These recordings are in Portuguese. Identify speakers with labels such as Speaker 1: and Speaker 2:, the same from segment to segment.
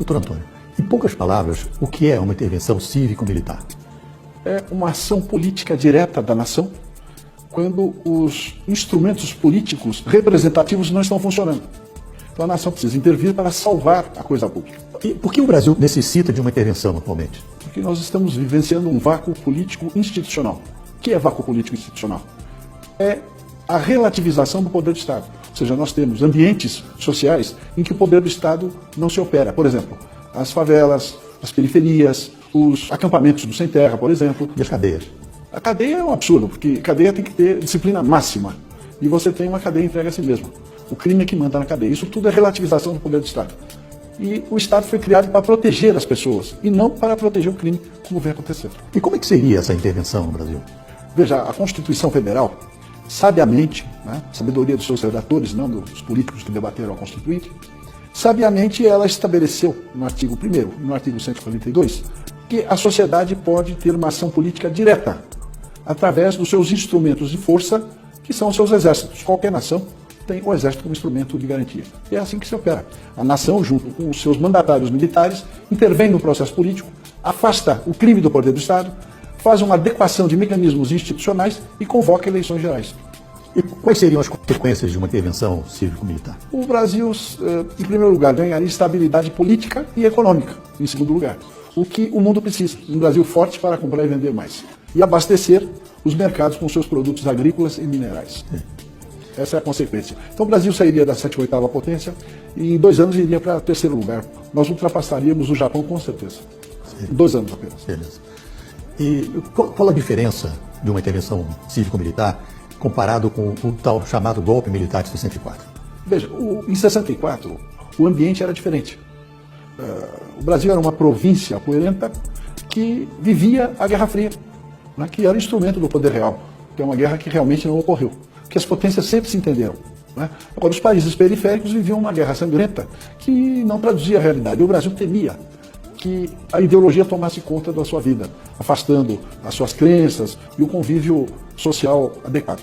Speaker 1: Doutor Antônio, em poucas palavras, o que é uma intervenção cívico-militar?
Speaker 2: É uma ação política direta da nação quando os instrumentos políticos representativos não estão funcionando. Então a nação precisa intervir para salvar a coisa pública.
Speaker 1: E por que o Brasil necessita de uma intervenção atualmente?
Speaker 2: Porque nós estamos vivenciando um vácuo político institucional. O que é vácuo político institucional? É a relativização do poder do Estado. Ou seja, nós temos ambientes sociais em que o poder do Estado não se opera. Por exemplo, as favelas, as periferias, os acampamentos do sem terra, por exemplo.
Speaker 1: E as cadeias?
Speaker 2: A cadeia é um absurdo, porque cadeia tem que ter disciplina máxima. E você tem uma cadeia entregue a si mesma. O crime é que manda na cadeia. Isso tudo é relativização do poder do Estado. E o Estado foi criado para proteger as pessoas, e não para proteger o crime, como vem acontecendo.
Speaker 1: E como é que seria essa intervenção no Brasil?
Speaker 2: Veja, a Constituição Federal, sabiamente, sabedoria dos seus redatores, não dos políticos que debateram a Constituinte, sabiamente ela estabeleceu no artigo 1º, no artigo 142, que a sociedade pode ter uma ação política direta, através dos seus instrumentos de força, que são os seus exércitos. Qualquer nação tem o exército como instrumento de garantia. E é assim que se opera. A nação, junto com os seus mandatários militares, intervém no processo político, afasta o crime do poder do Estado, faz uma adequação de mecanismos institucionais e convoca eleições gerais.
Speaker 1: E quais seriam as consequências de uma intervenção cívico-militar?
Speaker 2: O Brasil, em primeiro lugar, ganharia estabilidade política e econômica, em segundo lugar. O que o mundo precisa. Um Brasil forte para comprar e vender mais. E abastecer os mercados com seus produtos agrícolas e minerais. Essa é a consequência. Então o Brasil sairia da 7ª, 8ª potência e em 2 anos iria para 3º lugar. Nós ultrapassaríamos o Japão com certeza. Em 2 anos apenas.
Speaker 1: Beleza. E qual a diferença de uma intervenção cívico-militar comparado com o tal chamado golpe militar de 64?
Speaker 2: Veja, em 64 o ambiente era diferente. O Brasil era uma província poeirenta que vivia a Guerra Fria, que era instrumento do poder real, que é uma guerra que realmente não ocorreu, que as potências sempre se entenderam. Agora, os países periféricos viviam uma guerra sangrenta que não traduzia a realidade. E o Brasil temia que a ideologia tomasse conta da sua vida, afastando as suas crenças e o convívio social adequado.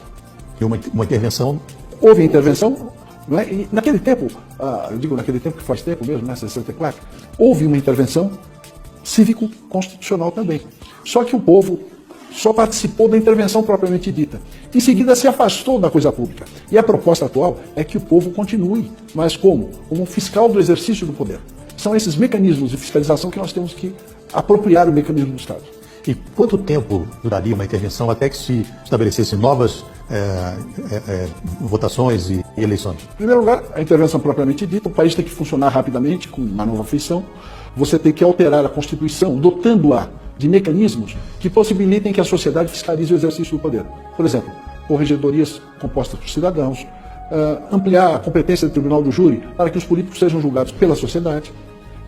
Speaker 1: E uma intervenção...
Speaker 2: Houve intervenção, e naquele tempo, eu digo naquele tempo que faz tempo mesmo, 64, houve uma intervenção cívico-constitucional também. Só que o povo só participou da intervenção propriamente dita. Em seguida se afastou da coisa pública. E a proposta atual é que o povo continue, mas como? Como fiscal do exercício do poder. São esses mecanismos de fiscalização que nós temos que apropriar o mecanismo do Estado.
Speaker 1: E quanto tempo duraria uma intervenção até que se estabelecesse novas votações e eleições?
Speaker 2: Em primeiro lugar, a intervenção propriamente dita, o país tem que funcionar rapidamente, com uma nova feição. Você tem que alterar a Constituição, dotando-a de mecanismos que possibilitem que a sociedade fiscalize o exercício do poder. Por exemplo, corregedorias compostas por cidadãos, ampliar a competência do Tribunal do Júri para que os políticos sejam julgados pela sociedade.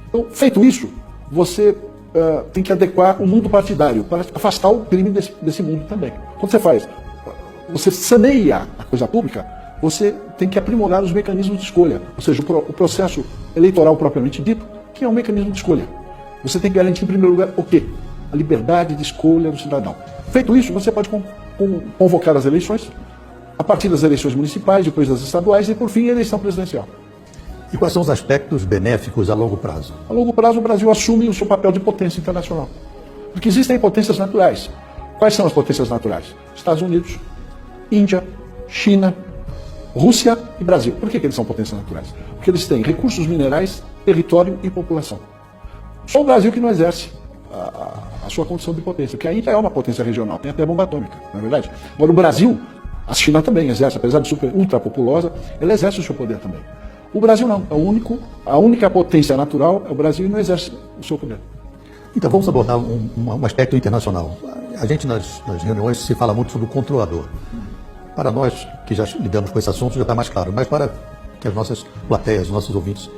Speaker 2: Então, feito isso, você tem que adequar o mundo partidário para afastar o crime desse mundo também. Quando você saneia a coisa pública, você tem que aprimorar os mecanismos de escolha, ou seja, o processo eleitoral propriamente dito, que é um mecanismo de escolha. Você tem que garantir, em primeiro lugar, o quê? A liberdade de escolha do cidadão. Feito isso, você pode convocar as eleições, a partir das eleições municipais, depois das estaduais e, por fim, a eleição presidencial.
Speaker 1: E quais são os aspectos benéficos a longo prazo?
Speaker 2: A longo prazo, o Brasil assume o seu papel de potência internacional. Porque existem potências naturais. Quais são as potências naturais? Estados Unidos, Índia, China, Rússia e Brasil. Por que eles são potências naturais? Porque eles têm recursos minerais, território e população. Só o Brasil que não exerce a sua condição de potência, porque a Índia é uma potência regional, tem até bomba atômica, não é verdade? Agora o Brasil, a China também exerce, apesar de ultra populosa, ela exerce o seu poder também. O Brasil não, a única potência natural é o Brasil e não exerce o seu poder.
Speaker 1: Então vamos abordar um aspecto internacional. A gente nas reuniões se fala muito sobre o controlador. Para nós que já lidamos com esse assunto já está mais claro, mas para que as nossas plateias, os nossos ouvintes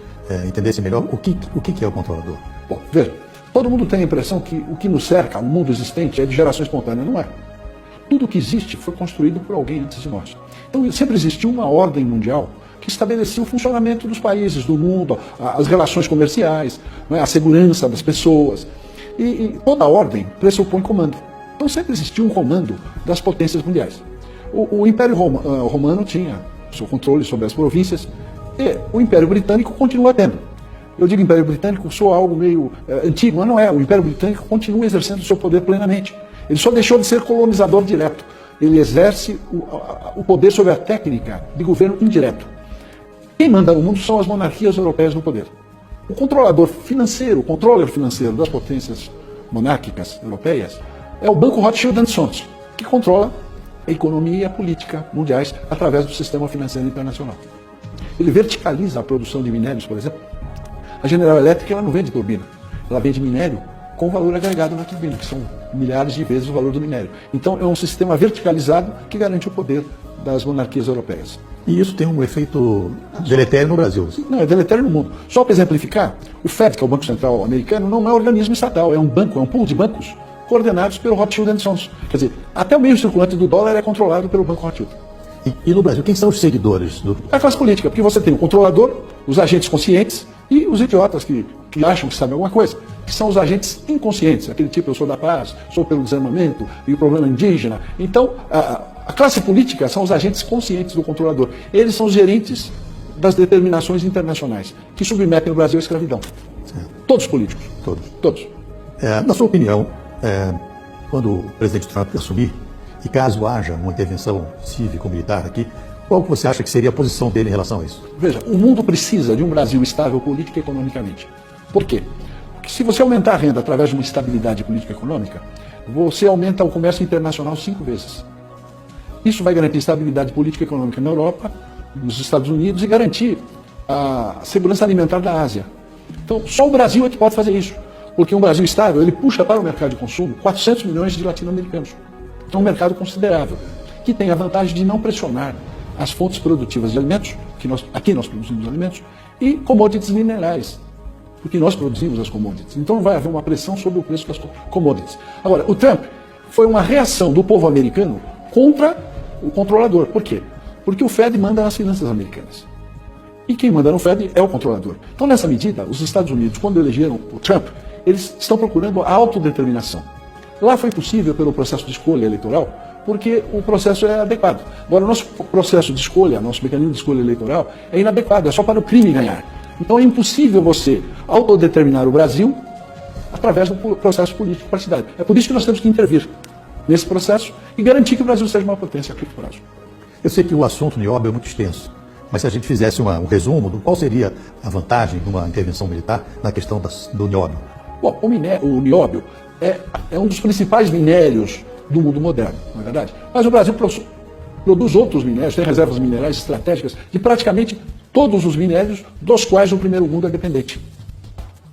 Speaker 1: entendessem melhor, o que é o controlador?
Speaker 2: Bom, veja, todo mundo tem a impressão que o que nos cerca, o mundo existente, é de geração espontânea. Não é. Tudo que existe foi construído por alguém antes de nós. Então sempre existiu uma ordem mundial que estabelecia o funcionamento dos países, do mundo, as relações comerciais, a segurança das pessoas. E toda ordem pressupõe comando. Então sempre existiu um comando das potências mundiais. O Império Romano tinha seu controle sobre as províncias e o Império Britânico continua tendo. eu digo Império Britânico, soa algo meio antigo, mas não é. O Império Britânico continua exercendo o seu poder plenamente. Ele só deixou de ser colonizador direto. Ele exerce o poder sobre a técnica de governo indireto. Quem manda no mundo são as monarquias europeias no poder. O controlador financeiro, o controller financeiro das potências monárquicas europeias é o Banco Rothschild & Sons, que controla a economia e a política mundiais através do sistema financeiro internacional. Ele verticaliza a produção de minérios, por exemplo. A General Electric ela não vende turbina, ela vende minério com valor agregado na turbina, que são milhares de vezes o valor do minério. Então é um sistema verticalizado que garante o poder das monarquias europeias.
Speaker 1: E isso tem um efeito deletério no Brasil.
Speaker 2: Não, é deletério no mundo. Só para exemplificar, o Fed, que é o Banco Central americano, não é um organismo estatal, é um banco, é um pool de bancos coordenados pelo Rothschild & Sons. Quer dizer, até o meio circulante do dólar é controlado pelo Banco Rothschild.
Speaker 1: E no Brasil, quem são os seguidores do...
Speaker 2: É a classe política, porque você tem o controlador, os agentes conscientes e os idiotas que acham que sabem alguma coisa, que são os agentes inconscientes, aquele tipo, eu sou da paz, sou pelo desarmamento e o problema indígena. Então, a classe política são os agentes conscientes do controlador. Eles são os gerentes das determinações internacionais, que submetem o Brasil à escravidão.
Speaker 1: Certo.
Speaker 2: Todos políticos.
Speaker 1: Todos. Na sua opinião, quando o presidente Trump assumir, e caso haja uma intervenção cívico-militar aqui, qual que você acha que seria a posição dele em relação a isso?
Speaker 2: Veja, o mundo precisa de um Brasil estável política e economicamente. Por quê? Porque se você aumentar a renda através de uma estabilidade política e econômica, você aumenta o comércio internacional 5 vezes. Isso vai garantir estabilidade política e econômica na Europa, nos Estados Unidos e garantir a segurança alimentar da Ásia. Então, só o Brasil é que pode fazer isso. Porque um Brasil estável, ele puxa para o mercado de consumo 400 milhões de latino-americanos. Então, um mercado considerável, que tem a vantagem de não pressionar as fontes produtivas de alimentos, que aqui nós produzimos alimentos, e commodities minerais, porque nós produzimos as commodities. Então vai haver uma pressão sobre o preço das commodities. Agora, o Trump foi uma reação do povo americano contra o controlador. Por quê? Porque o Fed manda nas finanças americanas. E quem manda no Fed é o controlador. Então, nessa medida, os Estados Unidos, quando elegeram o Trump, eles estão procurando a autodeterminação. Lá foi possível pelo processo de escolha eleitoral, porque o processo é adequado. Agora, o nosso processo de escolha, nosso mecanismo de escolha eleitoral é inadequado, é só para o crime ganhar. Então é impossível você autodeterminar o Brasil através do processo político partidário. É por isso que nós temos que intervir nesse processo e garantir que o Brasil seja uma potência a curto prazo.
Speaker 1: Eu sei que o assunto nióbio é muito extenso, mas se a gente fizesse um resumo do qual seria a vantagem de uma intervenção militar na questão do nióbio.
Speaker 2: Bom, o nióbio é um dos principais minérios do mundo moderno, não é verdade? Mas o Brasil produz outros minérios, tem reservas minerais estratégicas de praticamente todos os minérios dos quais o primeiro mundo é dependente.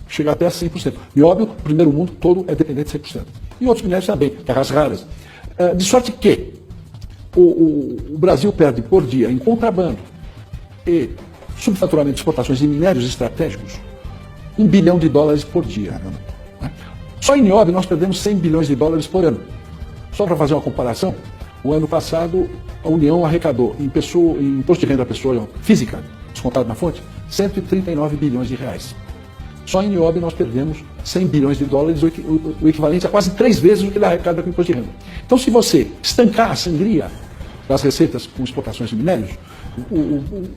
Speaker 2: Chega até a 100%. Nióbio, o primeiro mundo todo é dependente de 100%. E outros minérios também, terras raras. De sorte que o Brasil perde por dia em contrabando e subfaturamento de exportações de minérios estratégicos $1 bilhão por dia. Só em nióbio nós perdemos $100 bilhões por ano. Só para fazer uma comparação, o ano passado a União arrecadou em imposto de renda à pessoa física, descontado na fonte, $139 bilhões. Só em nióbio nós perdemos $100 bilhões, o equivalente a quase 3 vezes o que ele arrecada com imposto de renda. Então, se você estancar a sangria das receitas com exportações de minérios,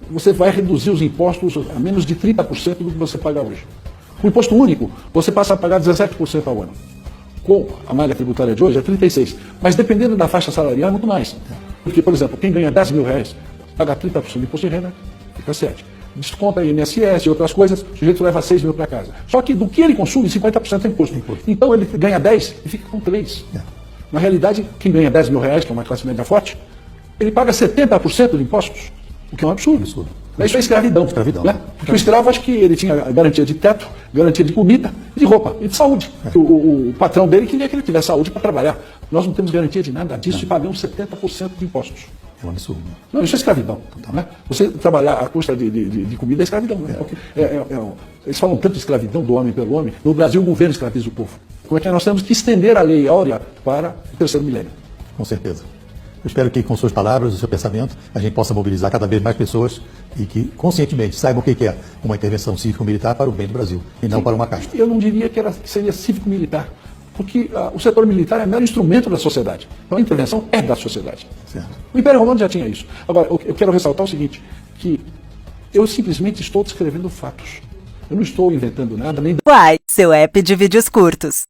Speaker 2: você vai reduzir os impostos a menos de 30% do que você paga hoje. Com o imposto único, você passa a pagar 17% ao ano. Com a malha tributária de hoje é 36%. Mas dependendo da faixa salarial é muito mais. Porque, por exemplo, quem ganha R$10 mil, paga 30% de imposto de renda, fica 7%. Desconta INSS e outras coisas, o sujeito leva 6 mil para casa. Só que do que ele consome, 50% é imposto. Então ele ganha 10 e fica com 3. Na realidade, quem ganha R$10 mil, que é uma classe média forte, ele paga 70% de impostos, o que é um absurdo. Isso é escravidão. Né? Porque o escravo, acho que ele tinha garantia de teto, garantia de comida, de roupa e de saúde. O patrão dele queria que ele tivesse saúde para trabalhar. Nós não temos garantia de nada disso e pagamos 70% de impostos.
Speaker 1: É um absurdo.
Speaker 2: Não, isso é escravidão. Né? Você trabalhar à custa de comida é escravidão. Né? Eles falam tanto de escravidão do homem pelo homem. No Brasil, o governo escraviza o povo. Como é que nós temos que estender a lei áurea para o terceiro milênio?
Speaker 1: Com certeza. Eu espero que com suas palavras, o seu pensamento, a gente possa mobilizar cada vez mais pessoas e que conscientemente saibam o que é uma intervenção cívico-militar para o bem do Brasil e não para uma casta.
Speaker 2: Eu não diria que seria cívico-militar, porque o setor militar é mero instrumento da sociedade. Então a intervenção é da sociedade.
Speaker 1: Certo.
Speaker 2: O Império Romano já tinha isso. Agora, eu quero ressaltar o seguinte, que eu simplesmente estou descrevendo fatos. Eu não estou inventando nada, nem
Speaker 3: Uai, seu app de vídeos curtos.